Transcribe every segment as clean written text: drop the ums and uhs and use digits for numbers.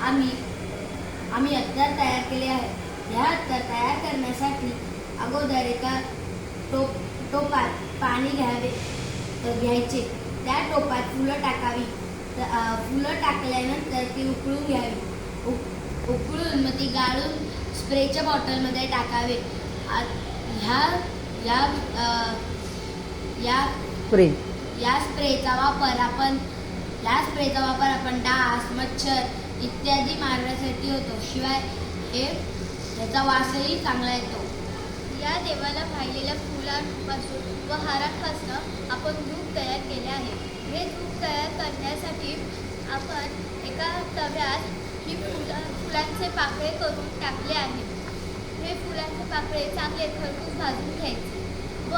आम्ही अत्तर तयार केले आहे। ह्या अत्तर तयार करण्यासाठी अगोदर एका टोपात पाणी घ्यायचे। त्या टोपात फुलं टाकावी। फुलं टाकल्यानंतर ती उकळून घ्यावी। उकळून मग ती गाळून स्प्रेच्या बॉटलमध्ये टाकावे। या स्प्रेचा वापर आपण डास, मच्छर इत्यादी मारण्यासाठी होतो। शिवाय याचा वासही चांगला येतो। या देवाला वाहिलेल्या फुलांपासून व हारांपासून आपण धूप तयार केले आहे। हे धूप तयार करण्यासाठी आपण एका तव्यात ही फुलांचे पाकळे करून टाकले आहेत। हे फुलांचे पाकळे चांगले खरपूस भाजून घ्यायचे व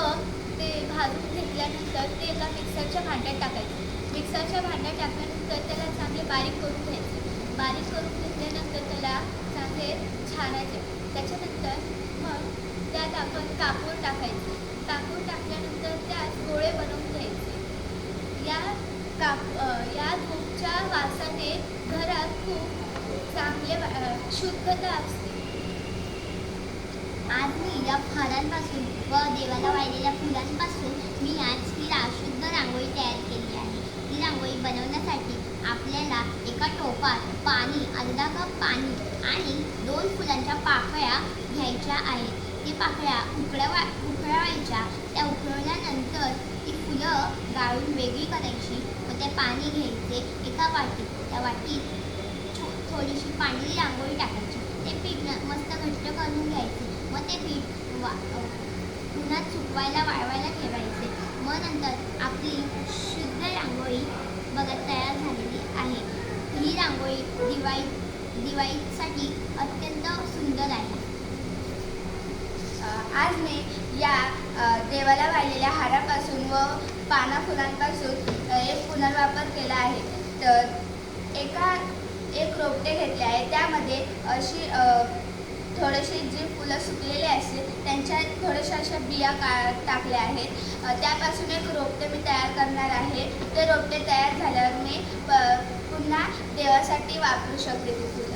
ते भाजून घेतल्यानंतर ते एका मिक्सरच्या भांड्यात टाकायचे। मिक्सरच्या भांड्यात टाकल्यानंतर त्याला चांगले बारीक करून घ्यायचे। बारीक करून घेतल्यानंतर त्याला चांगले छानायचे। त्याच्यानंतर मग त्यात आपण कापूर टाकायचे। कापूर टाकल्यानंतर त्यात गोळे बनवून घ्यायचे। या धूपच्या वासाने घरात खूप चांगले शुद्धता असते। आज मी या हारांपासून व देवाला वाहिलेल्या फुलांपासून मी आज ही शुद्ध रांगोळी तयार केली आहे। ही रांगोळी बनवण्यासाठी आपल्याला एका टोपात पाणी, अर्धा कप पाणी आणि 2 फुलांच्या पाकळ्या घ्यायच्या आहेत। ती पाकळ्या उकळवायच्या। त्या उकळल्यानंतर ती फुलं गाळून वेगळी करायची व ते पाणी घ्यायचे एका वाटीत। त्या वाटीत थोडीशी पांढरी रांगोळी टाकायची। ते पीठ मस्त घट्ट करून घ्यायचे। मग ते पीठ पुन्हा सुकवायला वाळवायला ठेवायचे। मग नंतर आपली शुद्ध रांगोळी तयार झालेली आहे। ही रांगोळी दिवाळीसाठी अत्यंत सुंदर आहे। आज मी या देवाला वाहिलेल्या हारापासून व फुलांपासून एक पुनर्वापर केला आहे। तर एक रोपटे घेतले आहे। त्यामध्ये अशी थोडेसे जे फुलं सुकलेले असतील त्यांच्यात थोड्याशा अशा बिया टाकल्या आहेत। त्यापासून एक रोपटे मी तयार करणार आहे। ते रोपटे तयार झाल्यावर मी पुन्हा देवासाठी वापरू शकते ती फुलं।